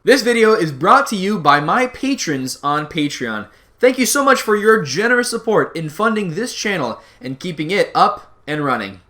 This video is brought to you by my patrons on Patreon. Thank you so much for your generous support in funding this channel and keeping it up and running.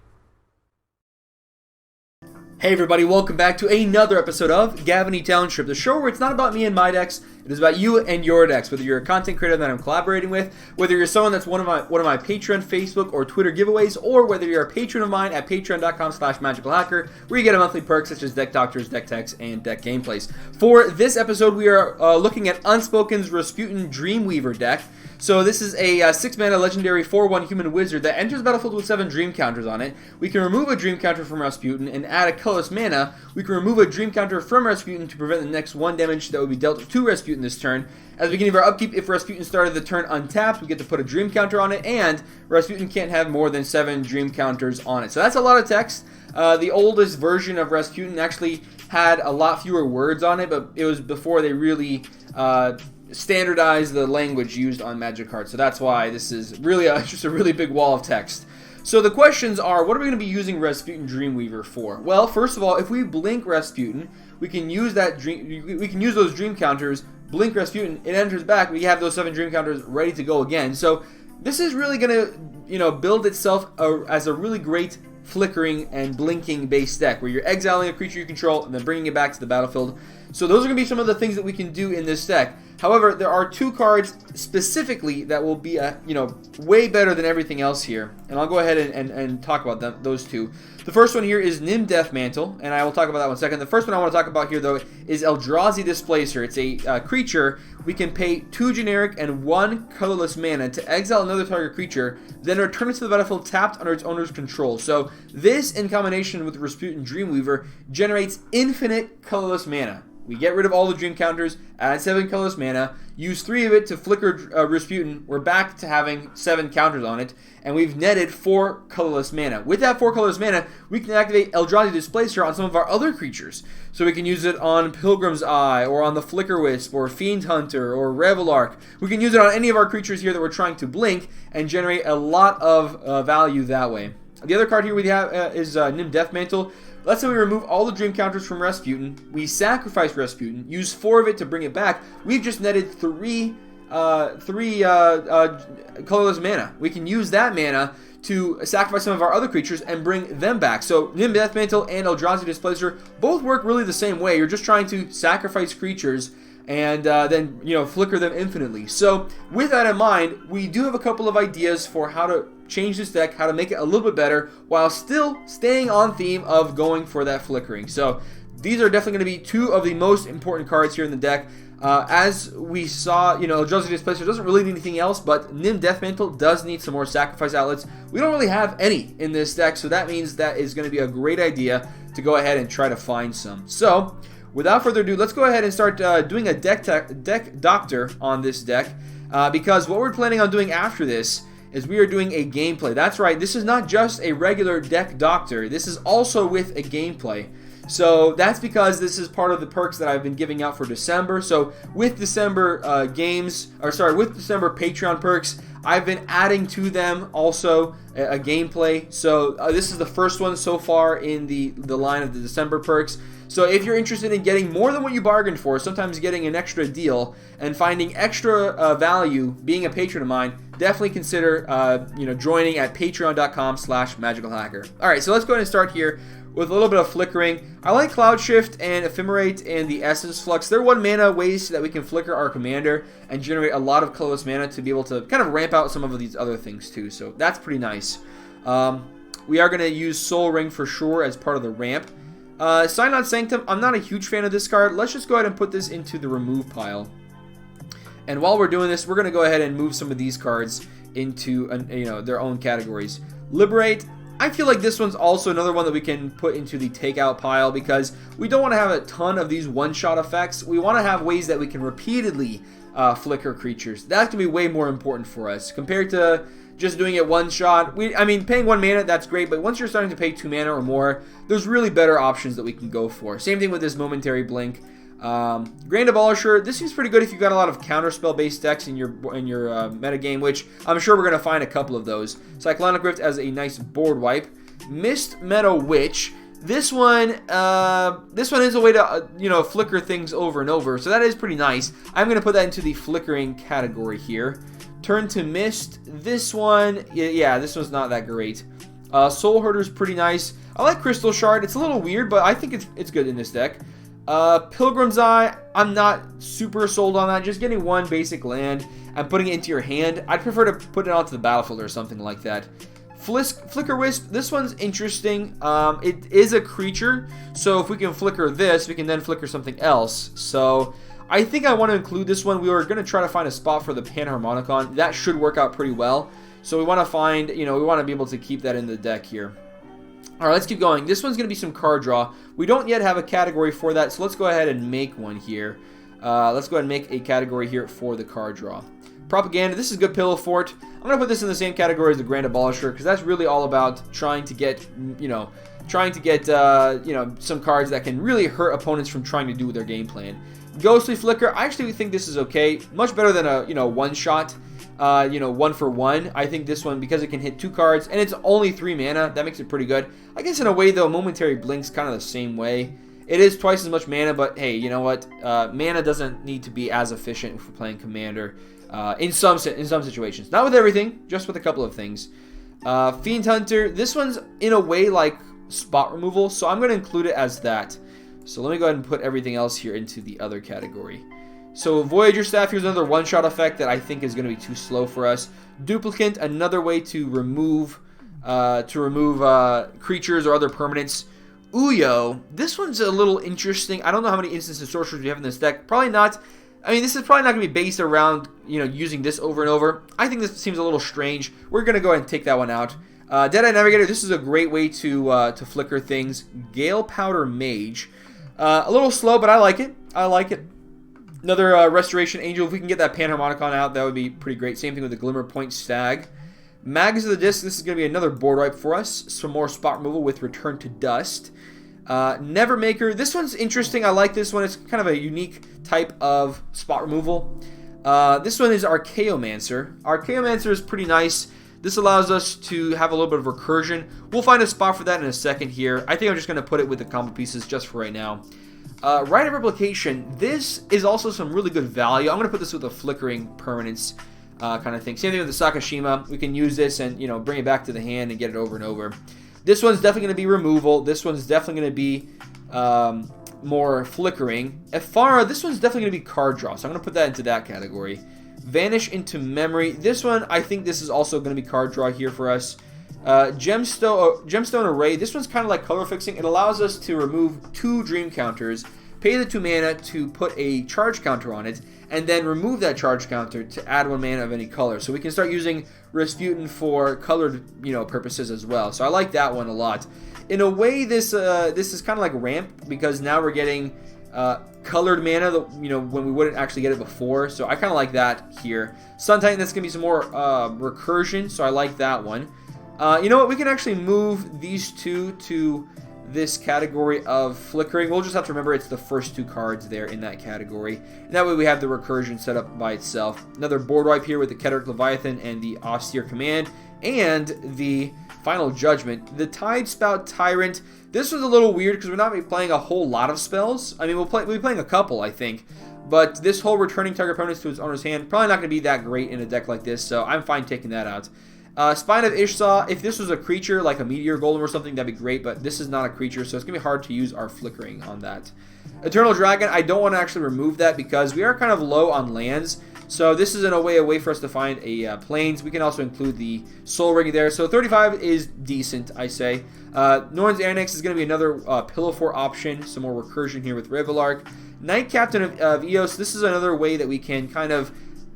Hey everybody, welcome back to another episode of Gavony Township, the show where it's not about me and my decks, it is about you and your decks. Whether you're a content creator that I'm collaborating with, whether you're someone that's one of my Patreon, Facebook, or Twitter giveaways, or whether you're a patron of mine at patreon.com/magicalhacker, where you get a monthly perk such as deck doctors, deck techs, and deck gameplays. For this episode, we are looking at Unspoken's Rasputin Dreamweaver deck. So this is a 6-mana legendary 4/1 human wizard that enters the battlefield with 7 dream counters on it. We can remove a dream counter from Rasputin and add a colorless mana. We can remove a dream counter from Rasputin to prevent the next 1 damage that would be dealt to Rasputin this turn. At the beginning of our upkeep, if Rasputin started the turn untapped, we get to put a dream counter on it, and Rasputin can't have more than 7 dream counters on it. So that's a lot of text. The oldest version of Rasputin actually had a lot fewer words on it, but it was before they really standardize the language used on Magic cards, so that's why this is really just a really big wall of text. So the questions are, what are we going to be using Rasputin Dreamweaver for? Well, first of all, if we blink Rasputin, we can use those dream counters, blink Rasputin, it enters back, we have those 7 dream counters ready to go again. So this is really going to, build itself as a really great flickering and blinking base deck where you're exiling a creature you control and then bringing it back to the battlefield. So those are going to be some of the things that we can do in this deck. However, there are 2 cards specifically that will be way better than everything else here, and I'll go ahead and talk about those 2. The first one here is Nim Deathmantle, and I will talk about that one in a second. The first one I want to talk about here, though, is Eldrazi Displacer. It's a creature. We can pay 2 generic and 1 colorless mana to exile another target creature, then return it to the battlefield tapped under its owner's control. So this, in combination with Rasputin Dreamweaver, generates infinite colorless mana. We get rid of all the dream counters, add 7 colorless mana, use 3 of it to flicker Rasputin. We're back to having 7 counters on it, and we've netted 4 colorless mana. With that 4 colorless mana, we can activate Eldrazi Displacer on some of our other creatures. So we can use it on Pilgrim's Eye, or on the Flicker Wisp, or Fiend Hunter, or Revelark. We can use it on any of our creatures here that we're trying to blink, and generate a lot of value that way. The other card here we have is Nim Deathmantle. Let's say we remove all the dream counters from Rasputin, we sacrifice Rasputin, use 4 of it to bring it back. We've just netted 3 colorless mana. We can use that mana to sacrifice some of our other creatures and bring them back. So Nim Deathmantle and Eldrazi Displacer both work really the same way. You're just trying to sacrifice creatures and then flicker them infinitely. So with that in mind, we do have a couple of ideas for how to change this deck, how to make it a little bit better while still staying on theme of going for that flickering. So these are definitely going to be 2 of the most important cards here in the deck. As we saw, Eldrazi Displacer doesn't really need anything else, but Nim Deathmantle does need some more sacrifice outlets. We don't really have any in this deck, so that means that is going to be a great idea to go ahead and try to find some. So without further ado, let's go ahead and start doing a deck doctor on this deck, because what we're planning on doing after this is we are doing a gameplay. That's right, this is not just a regular deck doctor, this is also with a gameplay. So that's because this is part of the perks that I've been giving out for December. So with December with December Patreon perks, I've been adding to them also a gameplay. So this is the first one so far in the line of the December perks. So if you're interested in getting more than what you bargained for, sometimes getting an extra deal and finding extra value being a patron of mine, definitely consider joining at patreon.com/magicalhacker. Alright, so let's go ahead and start here with a little bit of flickering. I like Cloud Shift and Ephemerate and the Essence Flux. They're 1 mana ways that we can flicker our commander and generate a lot of colorless mana to be able to kind of ramp out some of these other things too. So that's pretty nice. We are going to use Soul Ring for sure as part of the ramp. Synod Sanctum, I'm not a huge fan of this card. Let's just go ahead and put this into the remove pile. And while we're doing this, we're going to go ahead and move some of these cards into their own categories. Liberate. I feel like this one's also another one that we can put into the takeout pile because we don't want to have a ton of these one-shot effects. We want to have ways that we can repeatedly flicker creatures. That's going to be way more important for us compared to just doing it one shot. Paying 1 mana, that's great, but once you're starting to pay 2 mana or more, there's really better options that we can go for. Same thing with this Momentary Blink. Grand Abolisher, this seems pretty good if you've got a lot of counterspell based decks in your metagame, which I'm sure we're going to find a couple of those. Cyclonic Rift as a nice board wipe. Mist Meadow Witch, This one is a way to, you know, flicker things over and over. So that is pretty nice. I'm going to put that into the flickering category here. Turn to Mist. This one, yeah, this one's not that great. Soul Herder's pretty nice. I like Crystal Shard. It's a little weird, but I think it's good in this deck. Pilgrim's Eye, I'm not super sold on that. Just getting one basic land and putting it into your hand. I'd prefer to put it onto the battlefield or something like that. Flicker Wisp, this one's interesting. It is a creature, so if we can flicker this, we can then flicker something else. So I think I want to include this one. We were going to try to find a spot for the Panharmonicon. That should work out pretty well. So we want to find, you know, we want to be able to keep that in the deck here. All right, let's keep going. This one's going to be some card draw. We don't yet have a category for that, so let's go ahead and make one here. Let's go ahead and make a category here for the card draw. Propaganda, this is good Pillow Fort. I'm going to put this in the same category as the Grand Abolisher, because that's really all about trying to get, you know, some cards that can really hurt opponents from trying to do their game plan. Ghostly Flicker, I actually think this is okay. Much better than a, you know, one-shot, you know, 1-for-1. I think this one, because it can hit 2 cards, and it's only 3 mana, that makes it pretty good. I guess in a way, though, Momentary Blink's kind of the same way. It is twice as much mana, but hey, you know what? Mana doesn't need to be as efficient if we're playing Commander in some situations. Not with everything, just with a couple of things. Fiend Hunter, this one's in a way like spot removal, so I'm going to include it as that. So let me go ahead and put everything else here into the other category. So Voyager Staff, here's another one-shot effect that I think is going to be too slow for us. Duplicant, another way to remove creatures or other permanents. Uyo, this one's a little interesting. I don't know how many instants and sorcerers we have in this deck. Probably not. I mean, this is probably not going to be based around, you know, using this over and over. I think this seems a little strange. We're going to go ahead and take that one out. Deadeye Navigator, this is a great way to flicker things. Gale Powder Mage. A little slow, but I like it. I like it. Another Restoration Angel. If we can get that Panharmonicon out, that would be pretty great. Same thing with the Glimmer Point Stag. Mags of the Disc. This is going to be another board wipe for us. Some more spot removal with Return to Dust. Nevermaker. This one's interesting. I like this one. It's kind of a unique type of spot removal. This one is Archaeomancer. Archaeomancer is pretty nice. This allows us to have a little bit of recursion. We'll find a spot for that in a second here. I think I'm just going to put it with the combo pieces just for right now. Rite of Replication. This is also some really good value. I'm going to put this with a flickering permanence kind of thing. Same thing with the Sakashima. We can use this and, you know, bring it back to the hand and get it over and over. This one's definitely going to be removal. This one's definitely going to be more flickering. Efara, this one's definitely going to be card draw. So I'm going to put that into that category. Vanish into Memory. This one, I think this is also going to be card draw here for us. Gemstone Array. This one's kind of like color fixing. It allows us to remove 2 dream counters, pay the 2 mana to put a charge counter on it, and then remove that charge counter to add 1 mana of any color. So we can start using Rasputin for colored, you know, purposes as well. So I like that one a lot. In a way, this is kind of like Ramp, because now we're getting colored mana, you know, when we wouldn't actually get it before. So I kind of like that here. Sun Titan, that's going to be some more recursion, so I like that one. You know what? We can actually move these 2 to this category of flickering. We'll just have to remember it's the first 2 cards there in that category. And that way we have the recursion set up by itself. Another board wipe here with the Keteric Leviathan and the Austere Command and the Final Judgment. The Tidespout Tyrant. This was a little weird because we're not playing a whole lot of spells. I mean, we'll be playing a couple, I think. But this whole returning target opponents to its owner's hand, probably not going to be that great in a deck like this, so I'm fine taking that out. Spine of Ishsaw, if this was a creature like a Meteor Golem or something, that'd be great, but this is not a creature, so it's going to be hard to use our flickering on that. Eternal Dragon, I don't want to actually remove that because we are kind of low on lands, so this is in a way for us to find a plains. We can also include the Soul Ring there, so 35 is decent, I say. Norn's Annex is going to be another Pillow Fort option, some more recursion here with Revelark. Knight Captain of Eos, this is another way that we can kind of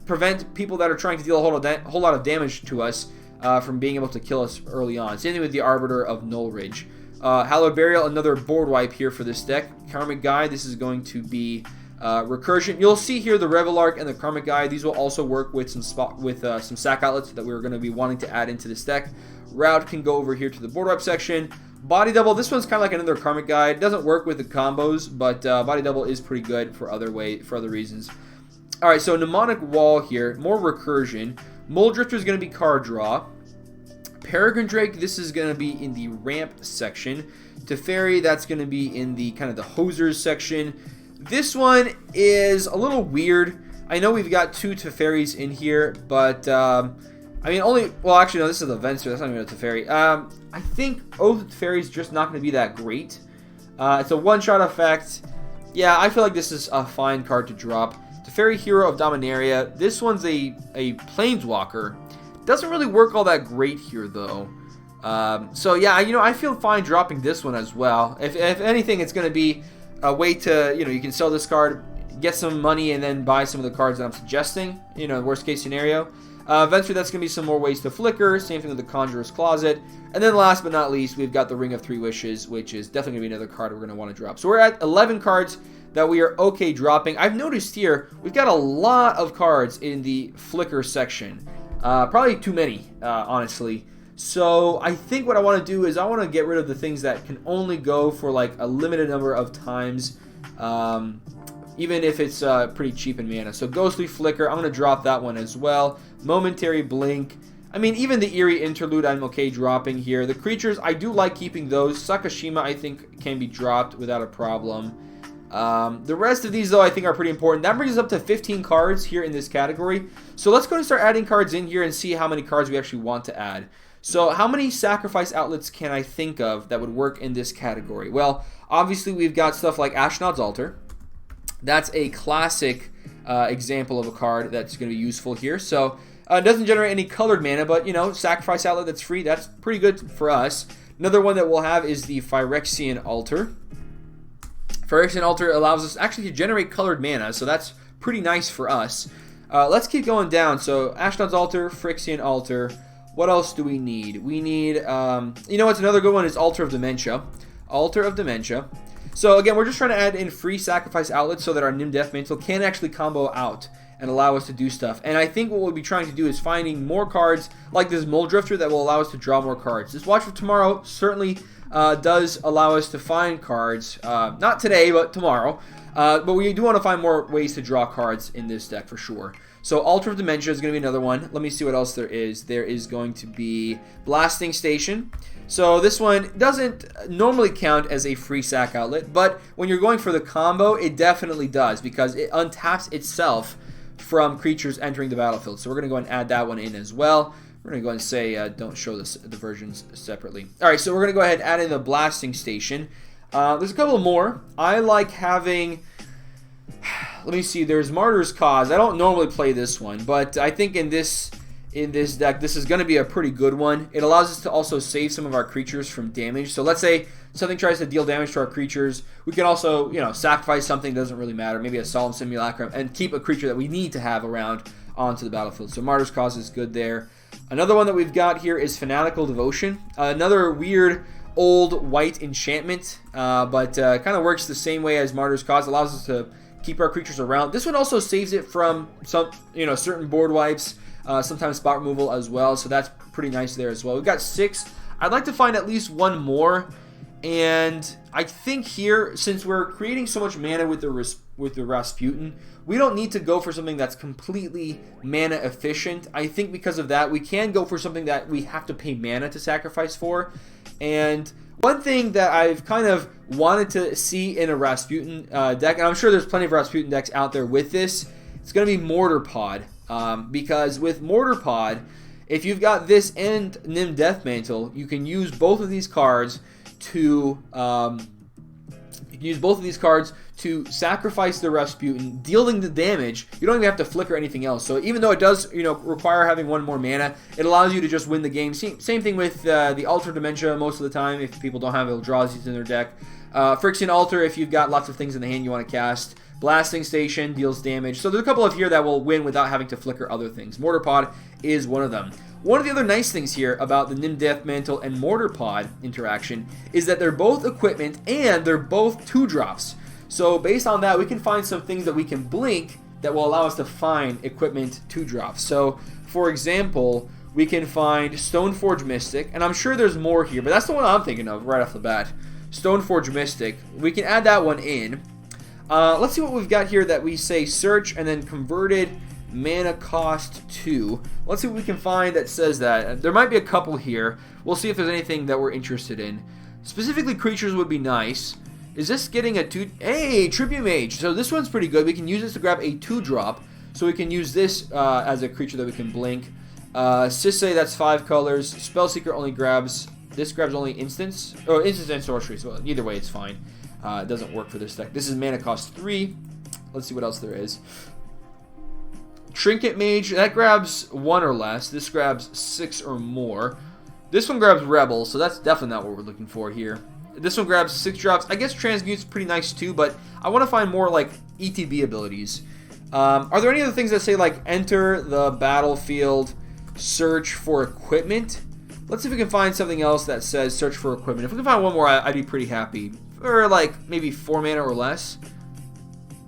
prevent people that are trying to deal a whole lot of damage to us from being able to kill us early on. Same thing with the Arbiter of Nullridge. Hallowed Burial, another board wipe here for this deck. Karmic Guide, this is going to be recursion. You'll see here the Revelark and the Karmic Guide. These will also work with some some sack outlets that we're going to be wanting to add into this deck. Route can go over here to the board wipe section. Body Double, this one's kind of like another Karmic Guide. It doesn't work with the combos, but Body Double is pretty good for other reasons. Alright, so Mnemonic Wall here, more recursion. Mole Drifter is going to be card draw. Peregrine Drake, this is going to be in the ramp section. Teferi, that's going to be in the kind of the hosers section. This one is a little weird. I know we've got 2 Teferis in here, but I mean well actually no, this is the Venser, that's not even a Teferi. I think Oath of Teferi is just not going to be that great. It's a one-shot effect. Yeah, I feel like this is a fine card to drop. Teferi, Hero of Dominaria. This one's a Planeswalker. Doesn't really work all that great here though. So yeah, you know, I feel fine dropping this one as well. If anything, it's going to be a way to, you know, you can sell this card, get some money, and then buy some of the cards that I'm suggesting, you know, worst case scenario. Eventually, that's going to be some more ways to flicker. Same thing with the Conjurer's Closet. And then last but not least, we've got the Ring of Three Wishes, which is definitely going to be another card we're going to want to drop. So we're at 11 cards that we are okay dropping. I've noticed here, we've got a lot of cards in the flicker section. Probably too many, honestly. So I think what I want to do is I want to get rid of the things that can only go for like a limited number of times. Even if it's pretty cheap in mana. So Ghostly Flicker, I'm going to drop that one as well. Momentary Blink. I mean, even the Eerie Interlude I'm okay dropping here. The creatures, I do like keeping those. Sakashima, I think, can be dropped without a problem. The rest of these, though, I think are pretty important. That brings us up to 15 cards here in this category. So let's go and start adding cards in here and see how many cards we actually want to add. So how many sacrifice outlets can I think of that would work in this category? Well, obviously we've got stuff like Ashnod's Altar. That's a classic example of a card that's going to be useful here. So it doesn't generate any colored mana, but, you know, sacrifice outlet that's free, that's pretty good for us. Another one that we'll have is the Phyrexian Altar. Phyrexian Altar allows us actually to generate colored mana, so that's pretty nice for us. Let's keep going down. So Ashnod's Altar, Phyrexian Altar. What else do we need? We need, you know what's another good one is Altar of Dementia. Altar of Dementia. So again, we're just trying to add in free sacrifice outlets so that our Nim Death Mantle can actually combo out and allow us to do stuff. And I think what we'll be trying to do is finding more cards like this Muldrifter that will allow us to draw more cards. This Watch for Tomorrow certainly does allow us to find cards. Not today, but tomorrow. But we do want to find more ways to draw cards in this deck for sure. So Altar of Dementia is going to be another one. Let me see what else there is. There is going to be Blasting Station. So this one doesn't normally count as a free sack outlet, but when you're going for the combo, it definitely does because it untaps itself from creatures entering the battlefield. So we're going to go and add that one in as well. We're going to go and say don't show the versions separately. All right, so we're going to go ahead and add in the Blasting Station. There's a couple more. I like having... Let me see. There's Martyr's Cause. I don't normally play this one, but I think in this deck, this is going to be a pretty good one. It allows us to also save some of our creatures from damage. So let's say something tries to deal damage to our creatures. We can also, you know, sacrifice something. Doesn't really matter. Maybe a Solemn Simulacrum and keep a creature that we need to have around onto the battlefield. So Martyr's Cause is good there. Another one that we've got here is Fanatical Devotion. Another weird old white enchantment, but kind of works the same way as Martyr's Cause. Allows us to keep our creatures around. This one also saves it from some, you know, certain board wipes, sometimes spot removal as well. So that's pretty nice there as well. We've got 6. I'd like to find at least one more. And I think here, since we're creating so much mana with the Rasputin, we don't need to go for something that's completely mana efficient. I think because of that, we can go for something that we have to pay mana to sacrifice for. And one thing that I've kind of wanted to see in a Rasputin deck, and I'm sure there's plenty of Rasputin decks out there with this, it's going to be Mortar Pod. Because with Mortar Pod, if you've got this and Nim Death Mantle, you can use both of these cards to sacrifice the Rasputin, dealing the damage. You don't even have to flicker anything else. So even though it does, you know, require having one more mana, it allows you to just win the game. Same thing with the Altar Dementia most of the time. If people don't have Eldrazi's in their deck. Phyrexian Altar, if you've got lots of things in the hand you want to cast. Blasting Station deals damage. So there's a couple of here that will win without having to flicker other things. Mortar Pod is one of them. One of the other nice things here about the Nim Death Mantle and Mortar Pod interaction is that they're both equipment and they're both 2-drops. So based on that, we can find some things that we can blink that will allow us to find equipment 2-drops. So for example, we can find Stoneforge Mystic, and I'm sure there's more here, but that's the one I'm thinking of right off the bat. Stoneforge Mystic. We can add that one in. Let's see what we've got here that we say search and then converted mana cost 2. Let's see what we can find that says that. There might be a couple here. We'll see if there's anything that we're interested in. Specifically, creatures would be nice. Is this getting a 2? Hey, Tribute Mage. So this one's pretty good. We can use this to grab a 2-drop. So we can use this as a creature that we can blink. Sisay, that's 5 colors. Spellseeker only grabs... This grabs only instants. Or instants and sorceries. Well, either way, it's fine. It doesn't work for this deck. This is mana cost 3. Let's see what else there is. Trinket Mage, that grabs 1 or less. This grabs 6 or more. This one grabs Rebel, so that's definitely not what we're looking for here. This one grabs 6 drops. I guess Transmute's pretty nice too, but I want to find more like ETB abilities. Are there any other things that say like enter the battlefield, search for equipment? Let's see if we can find something else that says search for equipment. If we can find one more, I'd be pretty happy. Or like maybe 4 mana or less.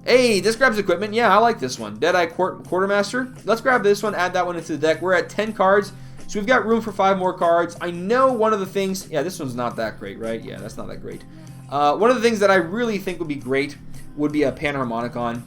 Hey, this grabs equipment. Yeah, I like this one. Deadeye Quartermaster. Let's grab this one, add that one into the deck. We're at 10 cards, so we've got room for 5 more cards. I know one of the things... Yeah, this one's not that great, right? Yeah, that's not that great. One of the things that I really think would be great would be a Panharmonicon.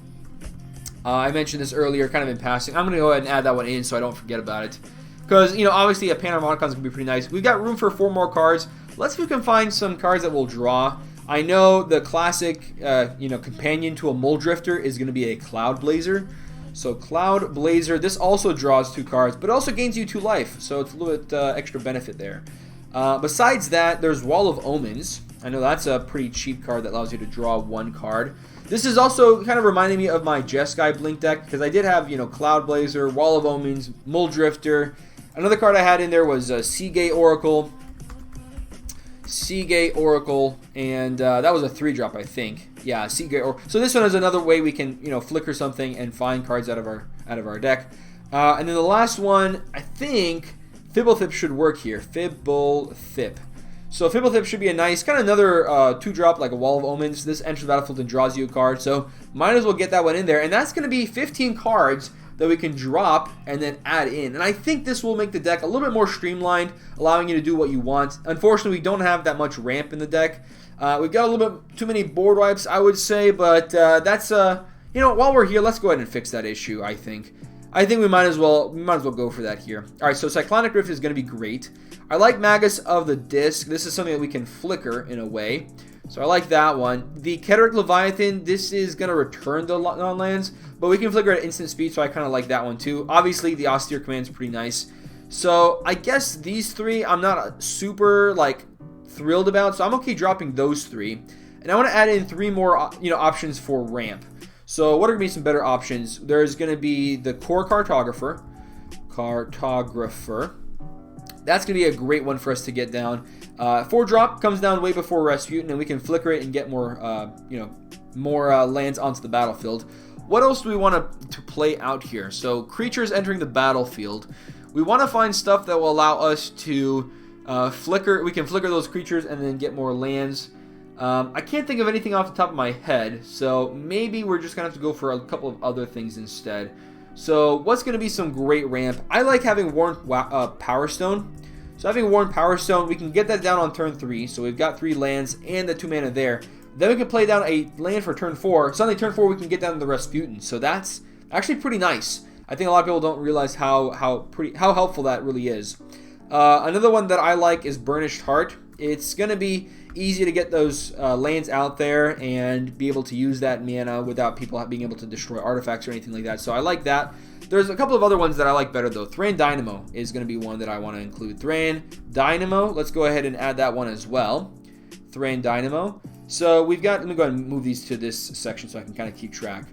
I mentioned this earlier, kind of in passing. I'm going to go ahead and add that one in so I don't forget about it. Because, you know, obviously a Panharmonicon is going to be pretty nice. We've got room for 4 more cards. Let's see if we can find some cards that will draw. I know the classic, companion to a Muldrifter is going to be a Cloud Blazer. So Cloud Blazer, this also draws 2 cards, but also gains you 2 life. So it's a little bit extra benefit there. Besides that, there's Wall of Omens. I know that's a pretty cheap card that allows you to draw 1 card. This is also kind of reminding me of my Jeskai Blink deck, because I did have, Cloud Blazer, Wall of Omens, Muldrifter. Another card I had in there was Seagate Oracle. Seagate Oracle, and that was a 3-drop, I think. Yeah, Seagate Oracle. So this one is another way we can, flicker something and find cards out of our deck. And then the last one, I think Fibblethip should work here. Fibblethip. So Fibblethip should be a nice, kind of another 2-drop like a Wall of Omens. This enters the battlefield and draws you a card, so might as well get that one in there. And that's going to be 15 cards that we can drop and then add in. And I think this will make the deck a little bit more streamlined, allowing you to do what you want. Unfortunately, we don't have that much ramp in the deck. We've got a little bit too many board wipes, I would say, but that's, while we're here, let's go ahead and fix that issue, I think. We might as well go for that here. All right, so Cyclonic Rift is going to be great. I like Magus of the Disc. This is something that we can flicker in a way. So I like that one. The Keteric Leviathan, this is going to return the non-lands, but we can flicker at instant speed, so I kind of like that one too. Obviously, the Austere Command is pretty nice. So I guess these 3 I'm not super, thrilled about, so I'm okay dropping those 3. And I want to add in 3 more, options for ramp. So what are going to be some better options? There's going to be the Core Cartographer. That's going to be a great one for us to get down. 4-drop comes down way before Rasputin, and we can flicker it and get more, more lands onto the battlefield. What else do we want to play out here? So creatures entering the battlefield. We want to find stuff that will allow us to flicker. We can flicker those creatures and then get more lands. I can't think of anything off the top of my head, so maybe we're just going to have to go for a couple of other things instead. So what's going to be some great ramp? I like having Worn Power Stone. So having Worn Power Stone, we can get that down on turn 3. So we've got 3 lands and the 2 mana there. Then we can play down a land for turn 4. Suddenly turn 4 we can get down to the Rasputin. So that's actually pretty nice. I think a lot of people don't realize how helpful that really is. Another one that I like is Burnished Heart. It's going to be easy to get those lands out there and be able to use that mana without people being able to destroy artifacts or anything like that. So I like that. There's a couple of other ones that I like better though. Thran Dynamo is going to be one that I want to include. Thran Dynamo, let's go ahead and add that one as well. Thran Dynamo. So we've got, let me go ahead and move these to this section so I can kind of keep track.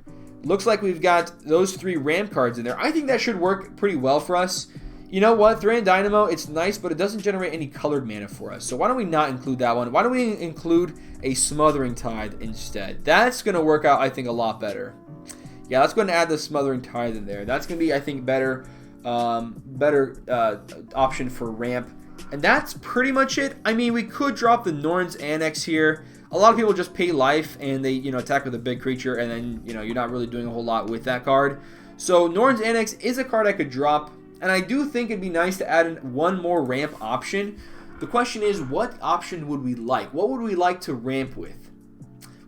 Looks like we've got those 3 ramp cards in there. I think that should work pretty well for us. You know what? Thran Dynamo, it's nice, but it doesn't generate any colored mana for us. So why don't we not include that one? Why don't we include a Smothering Tithe instead? That's going to work out, I think, a lot better. Yeah, let's go ahead and add the Smothering Tithe in there. That's going to be, I think, better option for ramp. And that's pretty much it. I mean, we could drop the Norn's Annex here. A lot of people just pay life and they, attack with a big creature, and then, you're not really doing a whole lot with that card. So Norn's Annex is a card I could drop. And I do think it'd be nice to add in one more ramp option. The question is, what option would we like? What would we like to ramp with?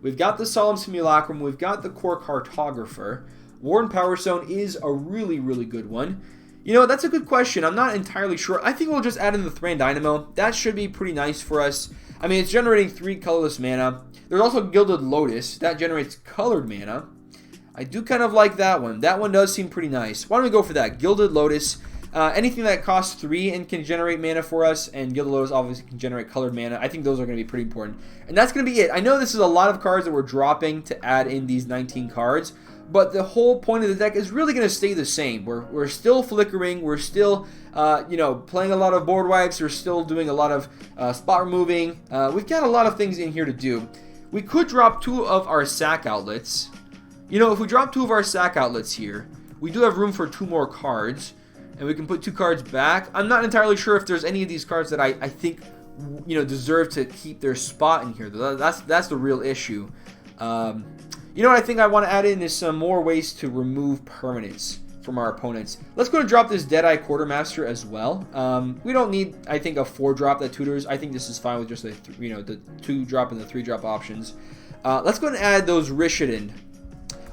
We've got the Solemn Simulacrum. We've got the Core Cartographer. Worn Power Stone is a really, really good one. You know, that's a good question. I'm not entirely sure. I think we'll just add in the Thran Dynamo. That should be pretty nice for us. I mean, it's generating 3 colorless mana. There's also Gilded Lotus. That generates colored mana. I do kind of like that one. That one does seem pretty nice. Why don't we go for that? Gilded Lotus. Anything that costs 3 and can generate mana for us, and Gilded Lotus obviously can generate colored mana. I think those are going to be pretty important. And that's going to be it. I know this is a lot of cards that we're dropping to add in these 19 cards, but the whole point of the deck is really going to stay the same. We're still flickering. We're still, you know, playing a lot of board wipes. We're still doing a lot of spot removing. We've got a lot of things in here to do. We could drop 2 of our sack outlets. You know, if we drop 2 of our sack outlets here, we do have room for 2 more cards, and we can put 2 cards back. I'm not entirely sure if there's any of these cards that I think, you know, deserve to keep their spot in here. That's the real issue. You know what I think I want to add in is some more ways to remove permanents from our opponents. Let's go and drop this Deadeye Quartermaster as well. We don't need, I think, a 4-drop that tutors. I think this is fine with just the, you know, the 2-drop and the 3-drop options. Let's go and add those Rishadan.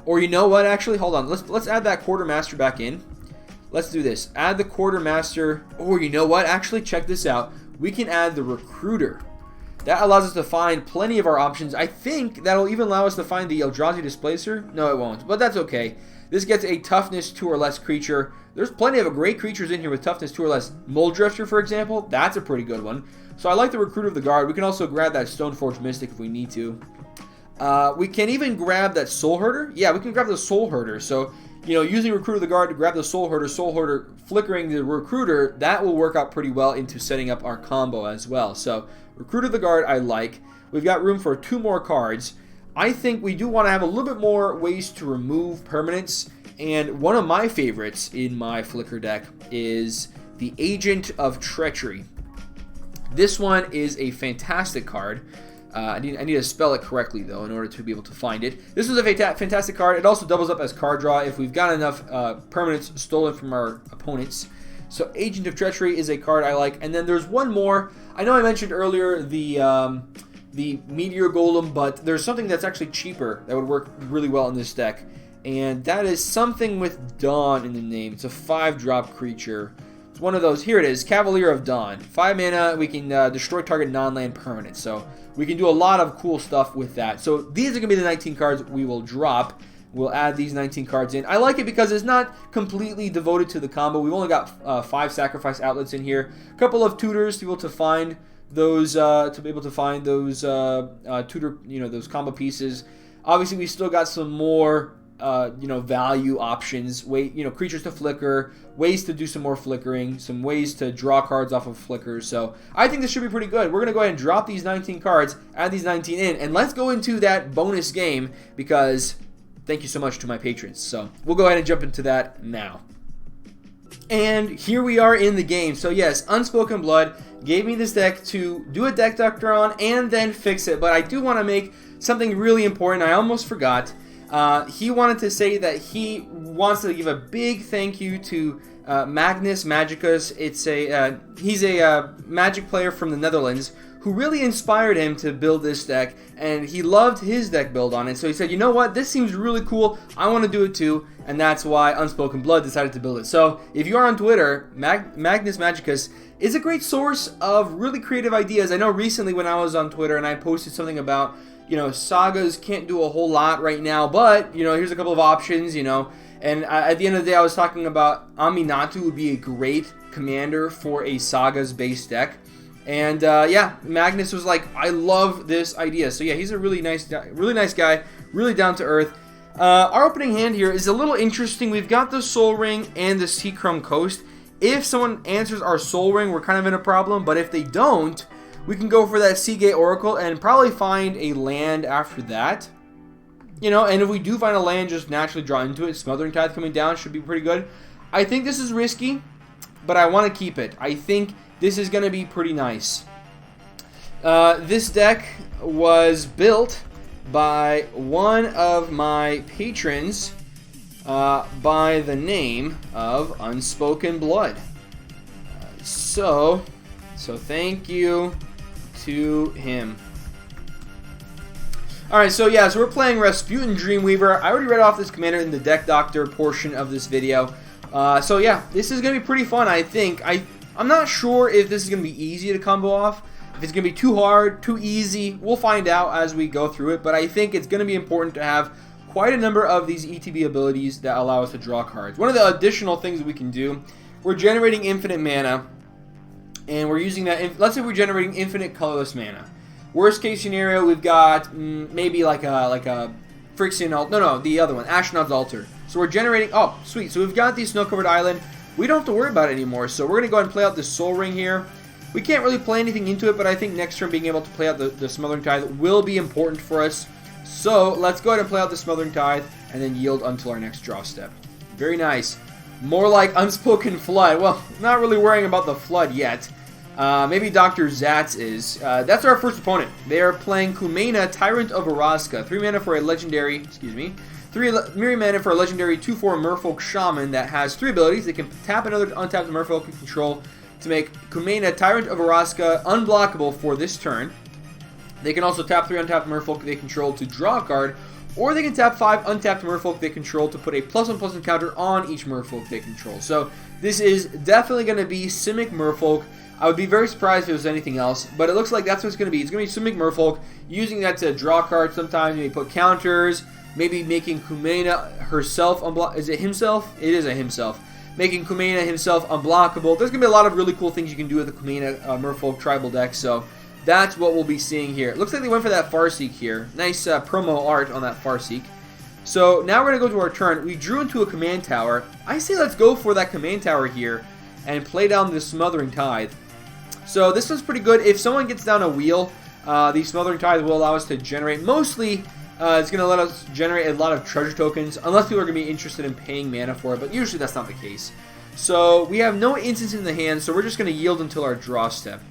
Or you know what? Actually, hold on. Let's add that Quartermaster back in. Let's do this. Add the Quartermaster. Or you know what? Actually, check this out. We can add the Recruiter. That allows us to find plenty of our options. I think that'll even allow us to find the Eldrazi Displacer. No, it won't, but that's okay. This gets a toughness 2 or less creature. There's plenty of great creatures in here with toughness 2 or less. Moldrifter, for example, that's a pretty good one. So I like the Recruiter of the Guard. We can also grab that Stoneforge Mystic if we need to. We can even grab that Soul Herder. Yeah, we can grab the Soul Herder. So, you know, using Recruiter of the Guard to grab the Soul Herder flickering the Recruiter, that will work out pretty well into setting up our combo as well. So, Recruiter of the Guard, I like. We've got room for 2 more cards. I think we do want to have a little bit more ways to remove permanents. And one of my favorites in my Flicker deck is the Agent of Treachery. This one is a fantastic card. I need to spell it correctly, though, in order to be able to find it. This was a fantastic card. It also doubles up as card draw if we've got enough permanents stolen from our opponents. So Agent of Treachery is a card I like. And then there's one more. I know I mentioned earlier the Meteor Golem, but there's something that's actually cheaper that would work really well in this deck. And that is something with Dawn in the name. It's a 5-drop creature. It's one of those. Here it is, Cavalier of Dawn. 5 mana, we can destroy target non-land permanent. So we can do a lot of cool stuff with that. So these are going to be the 19 cards we will drop. We'll add these 19 cards in. I like it because it's not completely devoted to the combo. We've only got 5 sacrifice outlets in here. A couple of tutors to be able to find those tutor, you know, those combo pieces. Obviously, we still got some more you know, value options, creatures to flicker, ways to do some more flickering, some ways to draw cards off of flickers. So I think this should be pretty good. We're going to go ahead and drop these 19 cards, add these 19 in, and let's go into that bonus game because thank you so much to my patrons. So we'll go ahead and jump into that now. And here we are in the game. So yes, Unspokenblood gave me this deck to do a deck doctor on and then fix it. But I do want to make something really important. I almost forgot. He wanted to say that he wants to give a big thank you to Magnus Magicus. He's a Magic player from the Netherlands who really inspired him to build this deck, and he loved his deck build on it. So he said, you know what, this seems really cool. I want to do it too, and that's why Unspokenblood decided to build it. So if you are on Twitter, Magnus Magicus is a great source of really creative ideas. I know recently when I was on Twitter and I posted something about, you know, sagas can't do a whole lot right now, but, you know, here's a couple of options, you know. And at the end of the day, I was talking about Aminatu would be a great commander for a sagas-based deck. And, yeah, Magnus was like, I love this idea. So, yeah, he's a really nice guy, really down to earth. Our opening hand here is a little interesting. We've got the Soul Ring and the Seacrum Coast. If someone answers our Soul Ring, we're kind of in a problem. But if they don't, we can go for that Seagate Oracle and probably find a land after that. You know, and if we do find a land, just naturally draw into it. Smothering Tithe coming down should be pretty good. I think this is risky, but I want to keep it. I think this is going to be pretty nice. This deck was built by one of my patrons by the name of Unspokenblood. So thank you to him. Alright, so yeah, so we're playing Rasputin Dreamweaver. I already read off this commander in the Deck Doctor portion of this video. So yeah, this is going to be pretty fun, I think. I'm not sure if this is going to be easy to combo off. If it's going to be too hard, too easy, we'll find out as we go through it. But I think it's going to be important to have quite a number of these ETB abilities that allow us to draw cards. One of the additional things that we can do, we're generating infinite mana. And we're using that, let's say we're generating infinite colorless mana. Worst case scenario, we've got maybe like a Phyrexian, the other one, Ashnod's Altar. So we're generating, oh, sweet. So we've got the snow-covered island. We don't have to worry about it anymore. So we're going to go ahead and play out this Soul Ring here. We can't really play anything into it, but I think next turn being able to play out the Smothering Tithe will be important for us. So let's go ahead and play out the Smothering Tithe and then yield until our next draw step. Very nice. More like Unspoken Flood. Well, not really worrying about the Flood yet. Maybe Dr. Zatz is. That's our first opponent. They are playing Kumena Tyrant of Orazca. 3 mana for a legendary, 3 mana for a legendary 2/4 Merfolk Shaman that has 3 abilities. They can tap another untapped Merfolk you control to make Kumena Tyrant of Orazca unblockable for this turn. They can also tap 3 untapped Merfolk they control to draw a card, or they can tap 5 untapped Merfolk they control to put a +1/+1 counter on each Merfolk they control. So this is definitely going to be Simic Merfolk. I would be very surprised if it was anything else, but it looks like that's what it's going to be. It's going to be Simic Merfolk, using that to draw cards sometimes, maybe put counters, maybe making Kumena herself unblockable. Is it himself? It is a himself. Making Kumena himself unblockable. There's going to be a lot of really cool things you can do with the Kumena Merfolk tribal deck, so that's what we'll be seeing here. It looks like they went for that Farseek here. Nice promo art on that Farseek. So now we're going to go to our turn. We drew into a command tower. I say let's go for that command tower here and play down the Smothering Tithe. So this one's pretty good. If someone gets down a wheel, the Smothering Tithe will allow us to generate. Mostly, it's going to let us generate a lot of treasure tokens, unless people are going to be interested in paying mana for it, but usually that's not the case. So we have no instants in the hand, so we're just going to yield until our draw step.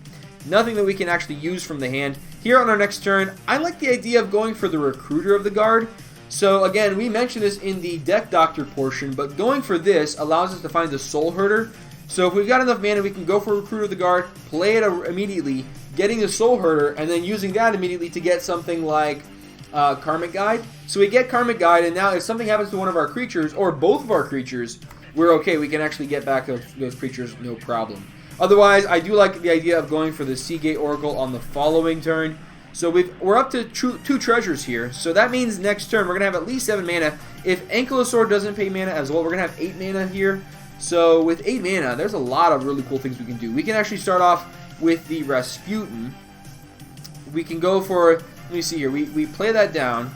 Nothing that we can actually use from the hand. Here on our next turn, I like the idea of going for the Recruiter of the Guard. So again, we mentioned this in the Deck Doctor portion, but going for this allows us to find the Soul Herder. So if we've got enough mana, we can go for Recruiter of the Guard, play it immediately, getting the Soul Herder, and then using that immediately to get something like Karmic Guide. So we get Karmic Guide, and now if something happens to one of our creatures, or both of our creatures, we're okay. We can actually get back those creatures, no problem. Otherwise, I do like the idea of going for the Seagate Oracle on the following turn. So we're up to 2 treasures here. So that means next turn we're going to have at least 7 mana. If Ankylosaur doesn't pay mana as well, we're going to have 8 mana here. So with 8 mana, there's a lot of really cool things we can do. We can actually start off with the Rasputin. We can go for, let me see here, we play that down,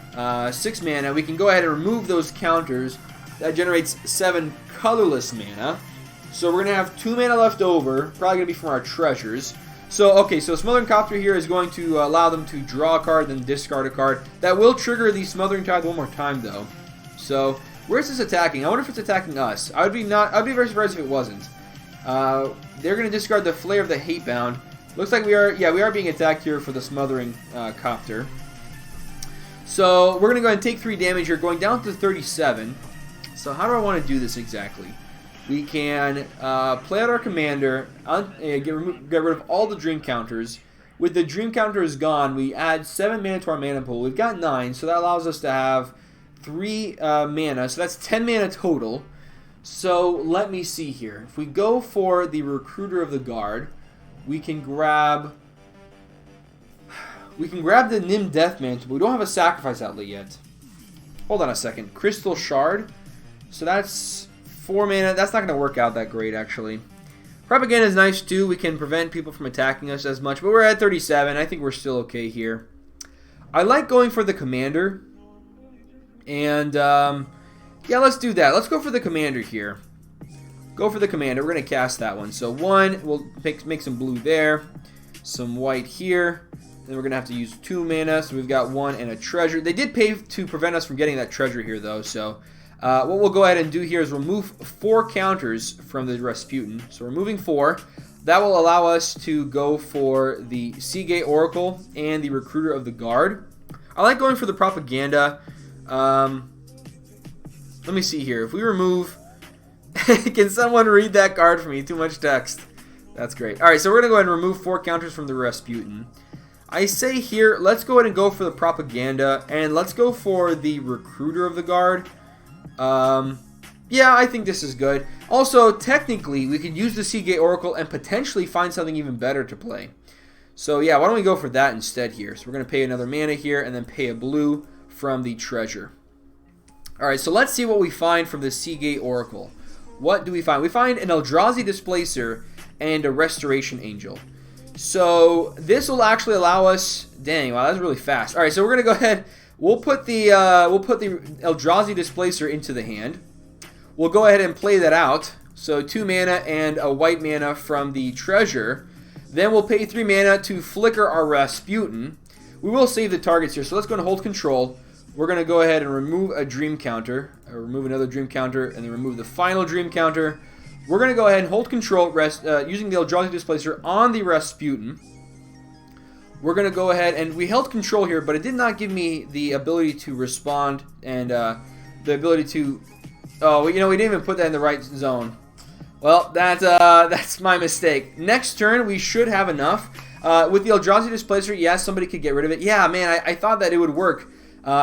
6 mana. We can go ahead and remove those counters. That generates 7 colorless mana. So we're going to have 2 mana left over, probably going to be from our treasures. So, okay, so Smothering Copter here is going to allow them to draw a card, then discard a card. That will trigger the Smothering Tithe one more time, though. So, where's this attacking? I wonder if it's attacking us. I'd be very surprised if it wasn't. They're going to discard the Flare of the Hatebound. Looks like we are being attacked here for the Smothering Copter. So, we're going to go ahead and take 3 damage here, going down to 37. So, how do I want to do this exactly? We can play out our commander, get rid of all the dream counters. With the dream counters gone, we add 7 mana to our mana pool. We've got 9, so that allows us to have 3 mana. So that's 10 mana total. So let me see here. If we go for the Recruiter of the Guard, we can grab the Nim Death Mantle, but we don't have a sacrifice outlet yet. Hold on a second. Crystal Shard. So that's 4 mana. That's not going to work out that great, actually. Propaganda is nice, too. We can prevent people from attacking us as much, but we're at 37. I think we're still okay here. I like going for the Commander. And, yeah, let's do that. Let's go for the Commander here. Go for the Commander. We're going to cast that one. So 1, we'll make some blue there. Some white here. Then we're going to have to use 2 mana. So we've got 1 and a treasure. They did pay to prevent us from getting that treasure here, though, so what we'll go ahead and do here is remove 4 counters from the Rasputin. So removing 4. That will allow us to go for the Seagate Oracle and the Recruiter of the Guard. I like going for the Propaganda. Let me see here. If we remove... Can someone read that card for me? Too much text. That's great. Alright, so we're going to go ahead and remove 4 counters from the Rasputin. I say here, let's go ahead and go for the Propaganda, and let's go for the Recruiter of the Guard. Yeah, I think this is good. Also, technically, we could use the Seagate Oracle and potentially find something even better to play. So yeah, why don't we go for that instead here? So we're going to pay another mana here, and then pay a blue from the treasure. Alright, so let's see what we find from the Seagate Oracle. What do we find? We find an Eldrazi Displacer and a Restoration Angel. So this will actually allow us... Dang, wow, that's really fast. Alright, so we're going to go ahead... We'll put the Eldrazi Displacer into the hand. We'll go ahead and play that out. So 2 mana and a white mana from the treasure. Then we'll pay 3 mana to flicker our Rasputin. We will save the targets here, so let's go and hold control. We're going to go ahead and remove a dream counter, or remove another dream counter, and then remove the final dream counter. We're going to go ahead and hold control using the Eldrazi Displacer on the Rasputin. We're going to go ahead, and we held control here, but it did not give me the ability to respond and the ability to... Oh, you know, we didn't even put that in the right zone. Well, that's my mistake. Next turn, we should have enough. With the Eldrazi Displacer, yes, somebody could get rid of it. Yeah, man, I thought that it would work.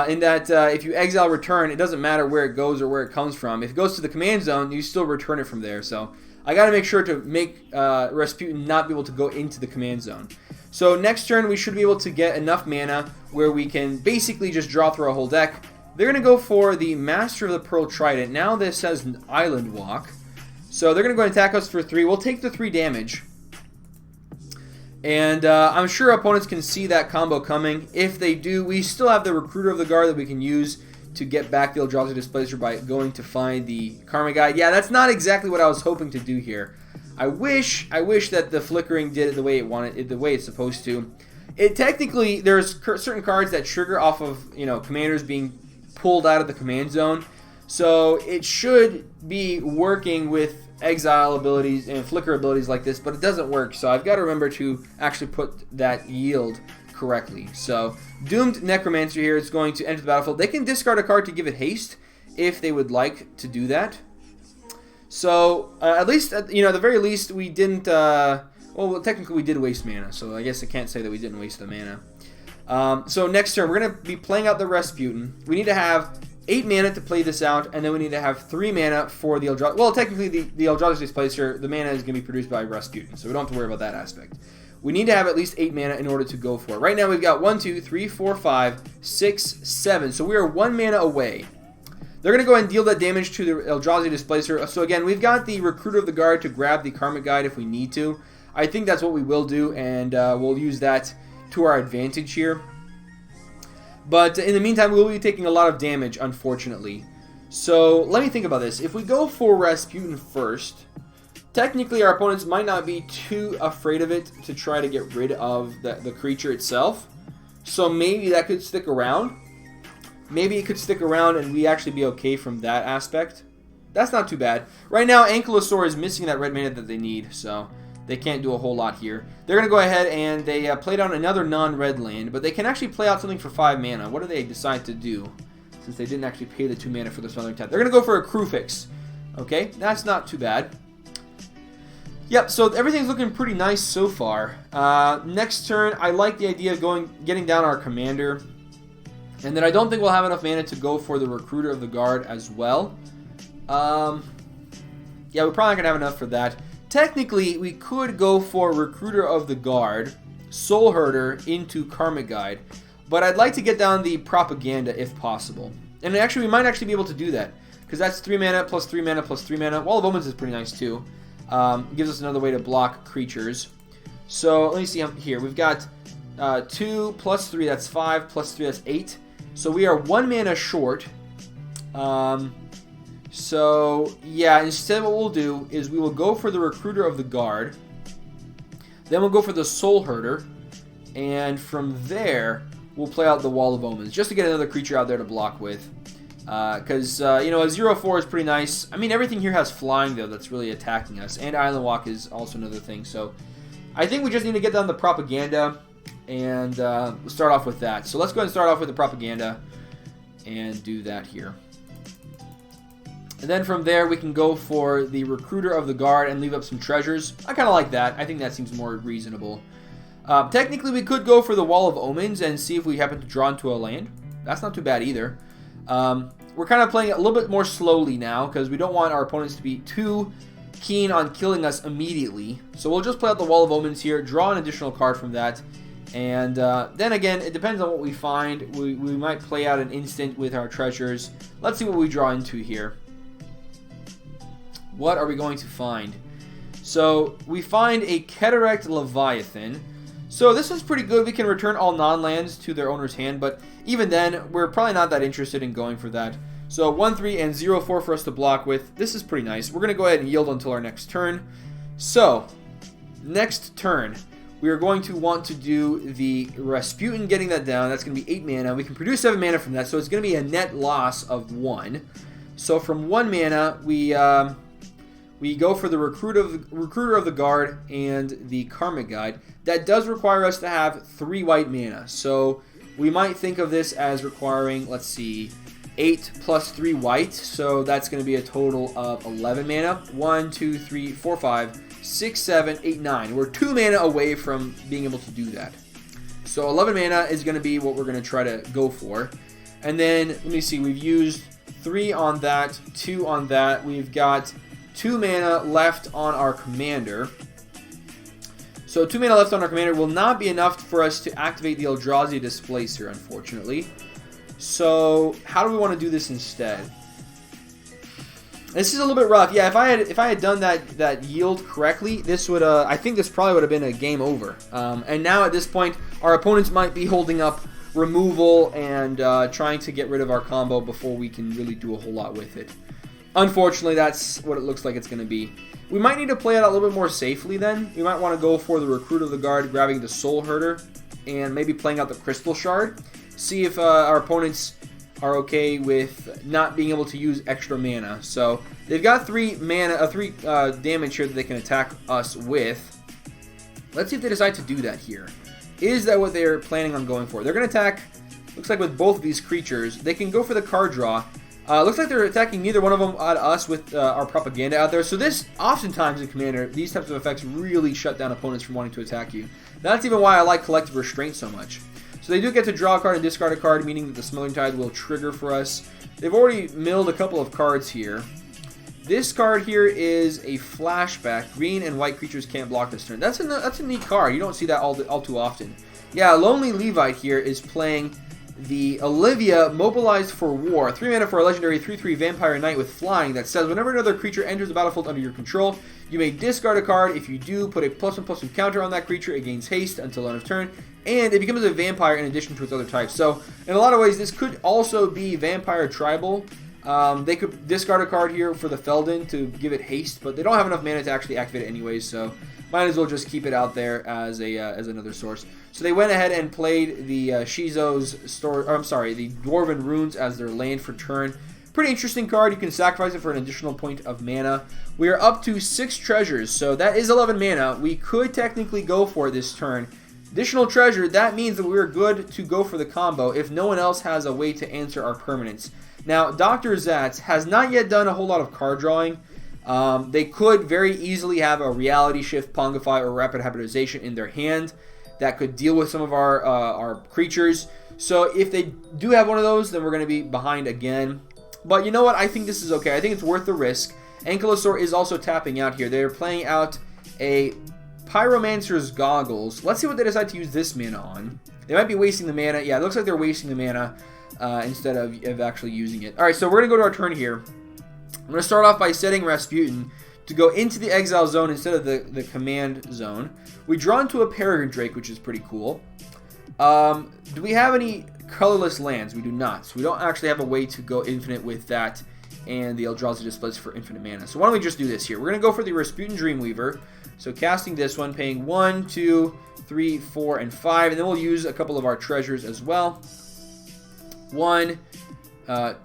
In that if you exile return, it doesn't matter where it goes or where it comes from. If it goes to the command zone, you still return it from there. So I got to make sure to make Rasputin not be able to go into the command zone. So next turn, we should be able to get enough mana where we can basically just draw through a whole deck. They're going to go for the Master of the Pearl Trident. Now this has an Island Walk. So they're going to go and attack us for 3. We'll take the 3 damage. And I'm sure opponents can see that combo coming. If they do, we still have the Recruiter of the Guard that we can use to get back the Eldrazi Displacer by going to find the Karma Guide. Yeah, that's not exactly what I was hoping to do here. I wish that the flickering did it the way it wanted, the way it's supposed to. It technically, there's certain cards that trigger off of, you know, commanders being pulled out of the command zone. So it should be working with exile abilities and flicker abilities like this, but it doesn't work. So I've got to remember to actually put that yield correctly. So Doomed Necromancer here is going to enter the battlefield. They can discard a card to give it haste if they would like to do that. So at least, you know, at the very least, we didn't. Well, technically we did waste mana, so I guess I can't say that we didn't waste the mana. So next turn we're going to be playing out the Rasputin. We need to have 8 mana to play this out, and then we need to have 3 mana for the Eldrazi. Well, technically, the Eldrazi Displacer, the mana is going to be produced by Rasputin, so we don't have to worry about that aspect. We need to have at least 8 mana in order to go for it. Right now, we've got 1, 2, 3, 4, 5, 6, 7. So we are 1 mana away. They're going to go ahead and deal that damage to the Eldrazi Displacer. So again, we've got the Recruiter of the Guard to grab the Karmic Guide if we need to. I think that's what we will do, and we'll use that to our advantage here. But in the meantime, we will be taking a lot of damage, unfortunately. So let me think about this. If we go for Rasputin first, technically our opponents might not be too afraid of it to try to get rid of the creature itself. So maybe that could stick around. Maybe it could stick around and we actually be okay from that aspect. That's not too bad. Right now, Ankylosaur is missing that red mana that they need, so they can't do a whole lot here. They're going to go ahead and they play down another non-red land, but they can actually play out something for 5 mana. What do they decide to do, since they didn't actually pay the 2 mana for the Southern Tap? They're going to go for a Crufix. Okay, that's not too bad. Yep, so everything's looking pretty nice so far. Next turn, I like the idea of getting down our commander. And then I don't think we'll have enough mana to go for the Recruiter of the Guard as well. Yeah, we're probably not going to have enough for that. Technically, we could go for Recruiter of the Guard, Soul Herder into Karmic Guide. But I'd like to get down the Propaganda if possible. And actually, we might actually be able to do that. Because that's 3 mana plus 3 mana plus 3 mana. Wall of Omens is pretty nice too. Gives us another way to block creatures. So let me see here. We've got 2 plus 3, that's 5, plus 3, that's 8. So we are 1 mana short. So yeah, instead what we'll do is we will go for the Recruiter of the Guard. Then we'll go for the Soul Herder. And from there, we'll play out the Wall of Omens. Just to get another creature out there to block with. Because, you know, a 0-4 is pretty nice. I mean, everything here has flying, though, that's really attacking us. And Island Walk is also another thing. So I think we just need to get down the Propaganda. And we'll start off with that. So let's go ahead and start off with the Propaganda and do that here. And then from there, we can go for the Recruiter of the Guard and leave up some treasures. I kind of like that. I think that seems more reasonable. Technically, we could go for the Wall of Omens and see if we happen to draw into a land. That's not too bad either. We're kind of playing it a little bit more slowly now because we don't want our opponents to be too keen on killing us immediately. So we'll just play out the Wall of Omens here, draw an additional card from that. And then again, it depends on what we find. We might play out an instant with our treasures. Let's see what we draw into here. What are we going to find? So we find a Cataract Leviathan. So this is pretty good. We can return all non-lands to their owner's hand, but even then, we're probably not that interested in going for that. So 1-3 and 0-4 for us to block with. This is pretty nice. We're going to go ahead and yield until our next turn. So, next turn, we are going to want to do the Rasputin, getting that down. That's going to be 8 mana. We can produce 7 mana from that, so it's going to be a net loss of 1. So from 1 mana, we go for the Recruiter of the Guard and the Karmic Guide. That does require us to have 3 white mana. So we might think of this as requiring, let's see, 8 plus 3 white. So that's going to be a total of 11 mana. 1, 2, 3, 4, 5, 6, 7, 8, 9. We're 2 mana away from being able to do that. So 11 mana is going to be what we're going to try to go for. And then, let me see, we've used 3 on that, 2 on that. We've got 2 mana left on our commander. So 2 mana left on our commander will not be enough for us to activate the Eldrazi Displacer, unfortunately. So how do we want to do this instead? This is a little bit rough. Yeah, if I had done that yield correctly, this would I think this probably would have been a game over. And now at this point, our opponents might be holding up removal and trying to get rid of our combo before we can really do a whole lot with it. Unfortunately, that's what it looks like it's going to be. We might need to play it out a little bit more safely then. We might want to go for the Recruit of the Guard, grabbing the Soul Herder, and maybe playing out the Crystal Shard. See if our opponents are okay with not being able to use extra mana. So they've got 3 damage here that they can attack us with. Let's see if they decide to do that here. Is that what they're planning on going for? They're going to attack, looks like with both of these creatures. They can go for the card draw. Looks like they're attacking neither one of them at us with our propaganda out there. So this, oftentimes in Commander, these types of effects really shut down opponents from wanting to attack you. That's even why I like Collective Restraint so much. So they do get to draw a card and discard a card, meaning that the Smothering Tide will trigger for us. They've already milled a couple of cards here. This card here is a flashback. Green and white creatures can't block this turn. That's a neat card. You don't see that all too often. Yeah, Lonely Levite here is playing the Olivia Mobilized for War. 3 mana for a legendary 3/3 Vampire Knight with flying that says whenever another creature enters the battlefield under your control, you may discard a card. If you do, put a +1/+1 counter on that creature. It gains haste until end of turn, and it becomes a vampire in addition to its other types. So, in a lot of ways, this could also be Vampire Tribal. They could discard a card here for the Feldon to give it haste, but they don't have enough mana to actually activate it anyways, so might as well just keep it out there as another source. So they went ahead and played the Shizo's the Dwarven Runes as their land for turn. Pretty interesting card. You can sacrifice it for an additional point of mana. We are up to 6 treasures, so that is 11 mana. We could technically go for it this turn. Additional treasure, that means that we're good to go for the combo if no one else has a way to answer our permanents. Now, Dr. Zatz has not yet done a whole lot of card drawing. They could very easily have a Reality Shift, Pongify, or Rapid Hybridization in their hand that could deal with some of our creatures. So if they do have one of those, then we're going to be behind again. But you know what? I think this is okay. I think it's worth the risk. Ankylosaur is also tapping out here. They're playing out a Pyromancer's Goggles. Let's see what they decide to use this mana on. They might be wasting the mana. Yeah, it looks like they're wasting the mana instead of actually using it. Alright, so we're going to go to our turn here. I'm going to start off by setting Rasputin to go into the exile zone instead of the command zone. We draw into a Peregrine Drake, which is pretty cool. Do we have any colorless lands? We do not. So we don't actually have a way to go infinite with that and the Eldrazi Displacer for infinite mana. So why don't we just do this here? We're going to go for the Rasputin Dreamweaver. So casting this one, paying 1, 2, 3, 4, and 5. And then we'll use a couple of our treasures as well. 1,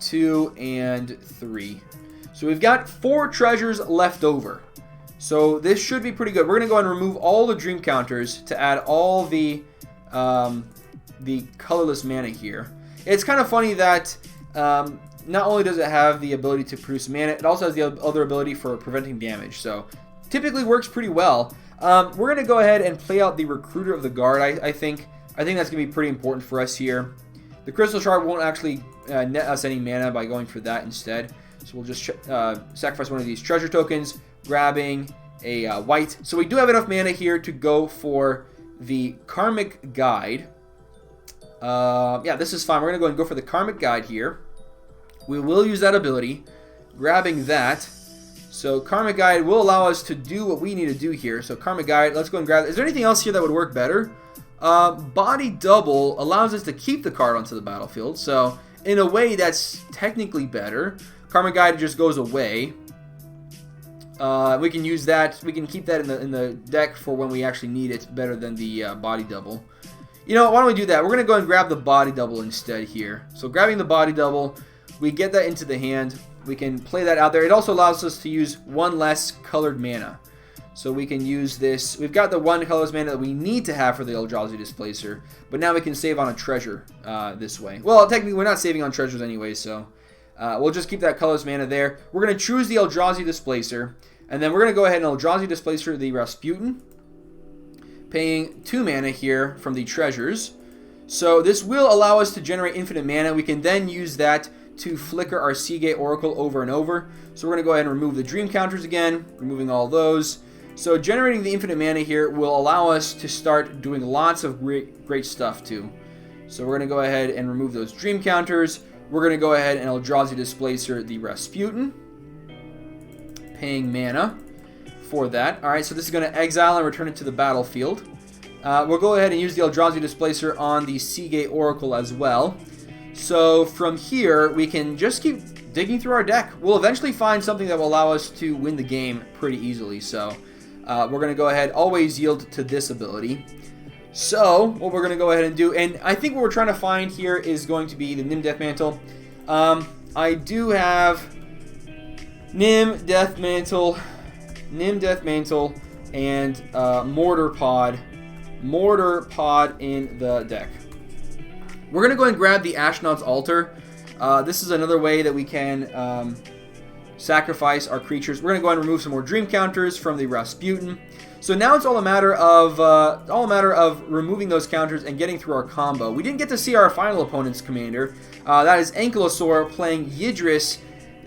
2, and 3. So we've got 4 treasures left over. So this should be pretty good. We're going to go and remove all the dream counters to add all the colorless mana here. It's kind of funny that not only does it have the ability to produce mana, it also has the other ability for preventing damage. So typically works pretty well. We're going to go ahead and play out the Recruiter of the Guard, I think. I think that's going to be pretty important for us here. The Crystal Shard won't actually net us any mana by going for that instead. So we'll just sacrifice one of these treasure tokens, grabbing a white. So we do have enough mana here to go for the Karmic Guide. Yeah, this is fine. We're going to go and go for the Karmic Guide here. We will use that ability, grabbing that. So Karmic Guide will allow us to do what we need to do here. So Karmic Guide, let's go and grab it. Is there anything else here that would work better? Body Double allows us to keep the card onto the battlefield. So in a way, that's technically better. Karmic Guide just goes away. We can use that. We can keep that in the deck for when we actually need it. Better than the Body Double. You know, why don't we do that? We're going to go and grab the Body Double instead here. So grabbing the Body Double, we get that into the hand. We can play that out there. It also allows us to use one less colored mana. So we can use this. We've got the one colorless mana that we need to have for the Eldrazi Displacer. But now we can save on a treasure this way. Well, technically we're not saving on treasures anyway, so we'll just keep that colorless mana there. We're going to choose the Eldrazi Displacer. And then we're going to go ahead and Eldrazi Displacer the Rasputin. Paying 2 mana here from the treasures. So this will allow us to generate infinite mana. We can then use that to flicker our Seagate Oracle over and over. So we're going to go ahead and remove the dream counters again, removing all those. So generating the infinite mana here will allow us to start doing lots of great stuff too. So we're going to go ahead and remove those dream counters. We're going to go ahead and Eldrazi Displacer the Rasputin, paying mana for that. Alright, so this is going to exile and return it to the battlefield. We'll go ahead and use the Eldrazi Displacer on the Seagate Oracle as well. So from here, we can just keep digging through our deck. We'll eventually find something that will allow us to win the game pretty easily. So we're going to go ahead, always yield to this ability. So what we're going to go ahead and do, and I think what we're trying to find here is going to be the Nim Death Mantle. I do have Nim Death Mantle, and Mortar Pod in the deck. We're going to go and grab the Ashnod's Altar. This is another way that we can sacrifice our creatures. We're going to go and remove some more dream counters from the Rasputin. So now it's all a matter of removing those counters and getting through our combo. We didn't get to see our final opponent's commander. That is Ankylosaur playing Yidris,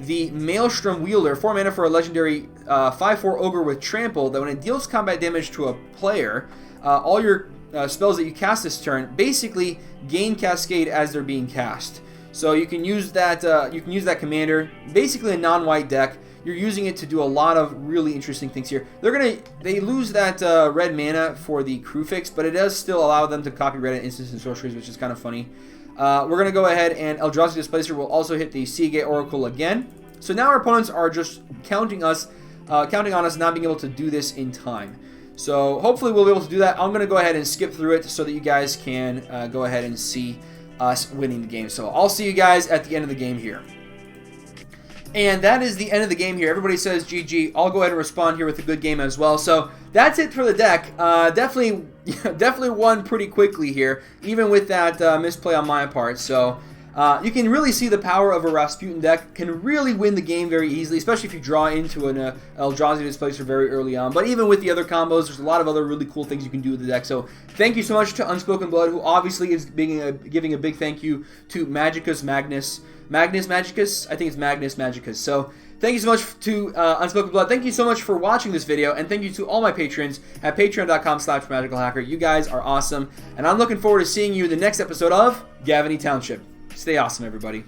the Maelstrom Wielder, 4 mana for a legendary 5/4 ogre with trample, that when it deals combat damage to a player, all your spells that you cast this turn basically gain cascade as they're being cast. So you can use that commander, basically a non-white deck. You're using it to do a lot of really interesting things here. They lose that red mana for the crew fix, but it does still allow them to copy red instants and sorceries, which is kind of funny. We're going to go ahead and Eldrazi Displacer will also hit the Seagate Oracle again. So now our opponents are just counting on us not being able to do this in time. So hopefully we'll be able to do that. I'm going to go ahead and skip through it so that you guys can go ahead and see us winning the game. So I'll see you guys at the end of the game here. And that is the end of the game here. Everybody says GG. I'll go ahead and respond here with a good game as well. So that's it for the deck. Definitely won pretty quickly here, even with that misplay on my part. So you can really see the power of a Rasputin deck. Can really win the game very easily, especially if you draw into an Eldrazi Displacer very early on. But even with the other combos, there's a lot of other really cool things you can do with the deck. So thank you so much to Unspokenblood, who obviously is giving a big thank you to Magnus. Magicus? I think it's Magnus Magicus. So thank you so much to Unspokenblood. Thank you so much for watching this video, and thank you to all my patrons at patreon.com/magicalhacker. You guys are awesome, and I'm looking forward to seeing you in the next episode of Gavony Township. Stay awesome, everybody.